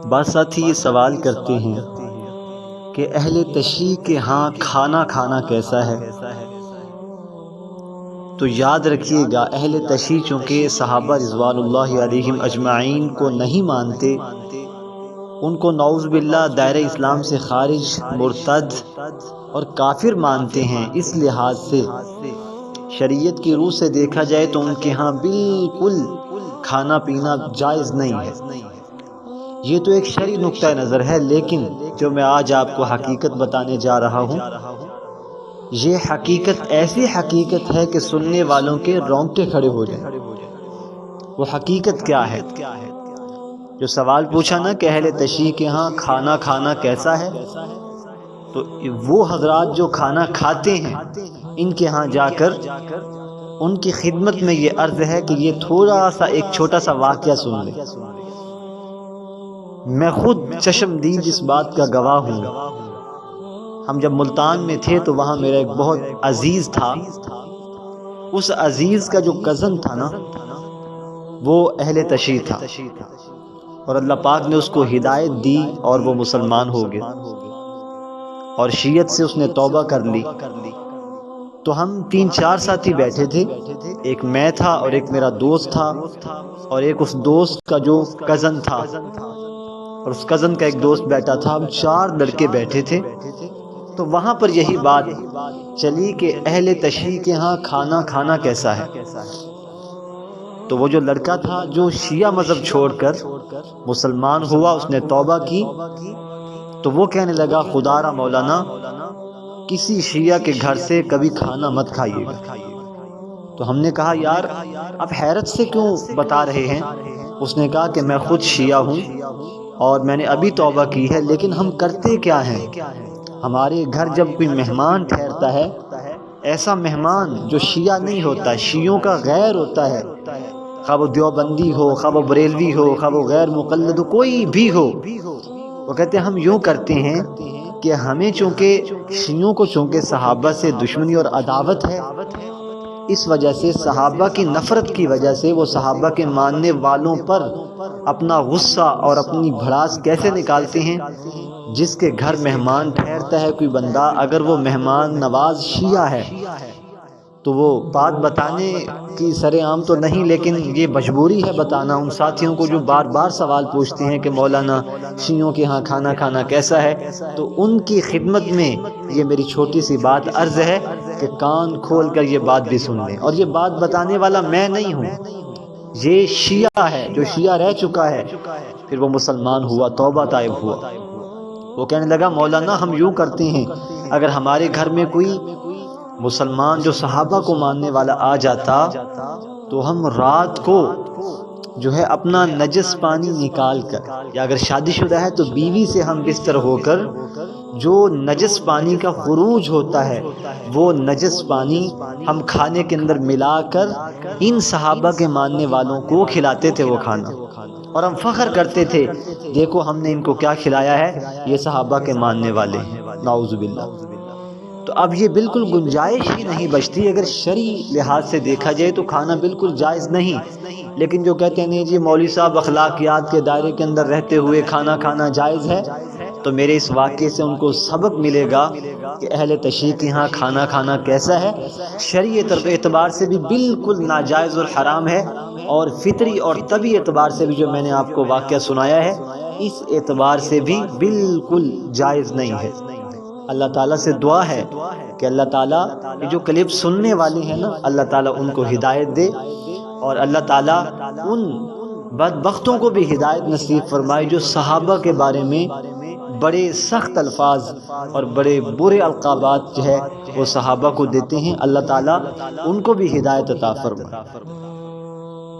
بعض ساتھی یہ سوال کرتے ہیں کہ اہل تشیع کے ہاں کھانا کھانا کیسا ہے؟ تو یاد رکھیے گا، اہل تشیع چونکہ صحابہ رضوان اللہ علیہم اجمعین کو نہیں مانتے، ان کو نعوذ باللہ دائرہ اسلام سے خارج، مرتد اور کافر مانتے ہیں، اس لحاظ سے شریعت کی روح سے دیکھا جائے تو ان کے ہاں بالکل کھانا پینا جائز نہیں ہے۔ یہ تو ایک شرعی نقطہ نظر ہے، لیکن جو میں آج آپ کو حقیقت بتانے جا رہا ہوں، یہ حقیقت ایسی حقیقت ہے کہ سننے والوں کے رونگٹے کھڑے ہو جائیں۔ وہ حقیقت کیا ہے؟ جو سوال پوچھا نا کہ اہل تشیع کے ہاں کھانا کھانا کیسا ہے، تو وہ حضرات جو کھانا کھاتے ہیں، ان کے ہاں جا کر ان کی خدمت میں یہ عرض ہے کہ یہ تھوڑا سا ایک چھوٹا سا واقعہ سن لیں۔ میں خود چشم دید اس بات کا گواہ ہوں۔ ہم جب ملتان میں تھے تو وہاں میرا ایک بہت عزیز تھا، اس عزیز کا جو کزن تھا نا، وہ اہل تشیع تھا، اور اللہ پاک نے اس کو ہدایت دی اور وہ مسلمان ہو گیا، اور شیعت سے اس نے توبہ کر لی۔ تو ہم 3-4 ساتھی بیٹھے تھے، ایک میں تھا اور ایک میرا دوست تھا، اور ایک اس دوست کا جو کزن تھا، اور اس کزن کا ایک دوست بیٹھا تھا۔ ہم 4 لڑکے بیٹھے تھے، تو وہاں پر یہی بات چلی کہ اہل تشیع کے ہاں کھانا کھانا کیسا ہے۔ تو وہ جو لڑکا تھا جو شیعہ مذہب چھوڑ کر مسلمان ہوا، اس نے توبہ کی، تو وہ کہنے لگا خدا را مولانا کسی شیعہ کے گھر سے کبھی کھانا مت کھائیے گا۔ تو ہم نے کہا یار آپ حیرت سے کیوں بتا رہے ہیں؟ اس نے کہا کہ میں خود شیعہ ہوں اور میں نے ابھی توبہ کی ہے، لیکن ہم کرتے کیا ہیں، ہمارے گھر جب کوئی مہمان ٹھہرتا ہے، ایسا مہمان جو شیعہ نہیں ہوتا، شیعوں کا غیر ہوتا ہے، خواہ وہ دیوبندی ہو، خواہ وہ بریلوی ہو، خواہ وہ غیر مقلد ہو، کوئی بھی ہو، وہ کہتے ہیں ہم یوں کرتے ہیں کہ ہمیں چونکہ شیعوں کو چونکہ صحابہ سے دشمنی اور عداوت ہے، اس وجہ سے صحابہ کی نفرت کی وجہ سے وہ صحابہ کے ماننے والوں پر اپنا غصہ اور اپنی بھڑاس کیسے نکالتے ہیں؟ جس کے گھر مہمان ٹھہرتا ہے کوئی بندہ، اگر وہ مہمان نواز شیعہ ہے تو وہ بات بتانے کی سر عام تو نہیں، لیکن یہ مجبوری ہے بتانا ان ساتھیوں کو جو بار بار سوال پوچھتے ہیں کہ مولانا شیعوں کے ہاں کھانا کھانا کیسا ہے۔ تو ان کی خدمت میں یہ میری چھوٹی سی بات عرض ہے کہ کان کھول کر یہ بات بھی سن لیں، اور یہ بات بتانے والا میں نہیں ہوں، یہ شیعہ ہے جو شیعہ رہ چکا ہے، پھر وہ مسلمان ہوا، توبہ طائب ہوا۔ وہ کہنے لگا مولانا ہم یوں کرتے ہیں، اگر ہمارے گھر میں کوئی مسلمان جو صحابہ کو ماننے والا آ جاتا تو ہم رات کو جو ہے اپنا نجس پانی نکال کر، یا اگر شادی شدہ ہے تو بیوی سے ہم بستر ہو کر جو نجس پانی کا خروج ہوتا ہے، وہ نجس پانی ہم کھانے کے اندر ملا کر ان صحابہ کے ماننے والوں کو کھلاتے تھے وہ کھانا، اور ہم فخر کرتے تھے دیکھو ہم نے ان کو کیا کھلایا ہے، یہ صحابہ کے ماننے والے ہیں، نعوذ باللہ۔ تو اب یہ بالکل گنجائش ہی نہیں بچتی، اگر شرعی لحاظ سے دیکھا جائے تو کھانا بالکل جائز نہیں، لیکن جو کہتے ہیں نہیں جی مولوی صاحب اخلاقیات کے دائرے کے اندر رہتے ہوئے کھانا کھانا جائز ہے، تو میرے اس واقعے سے ان کو سبق ملے گا کہ اہل تشیع کے ہاں کھانا کھانا کیسا ہے، شرعی اعتبار سے بھی بالکل ناجائز اور حرام ہے، اور فطری اور طبعی اعتبار سے بھی جو میں نے آپ کو واقعہ سنایا ہے، اس اعتبار سے بھی بالکل جائز نہیں ہے۔ اللہ تعالیٰ سے دعا ہے کہ اللہ تعالیٰ یہ جو کلپ سننے والے ہیں نا، اللہ تعالیٰ ان کو ہدایت دے، اور اللہ تعالیٰ ان بدبختوں کو بھی ہدایت نصیب فرمائے جو صحابہ کے بارے میں بڑے سخت الفاظ اور بڑے برے القابات جو ہے وہ صحابہ کو دیتے ہیں، اللہ تعالیٰ ان کو بھی ہدایت عطا فرمائے۔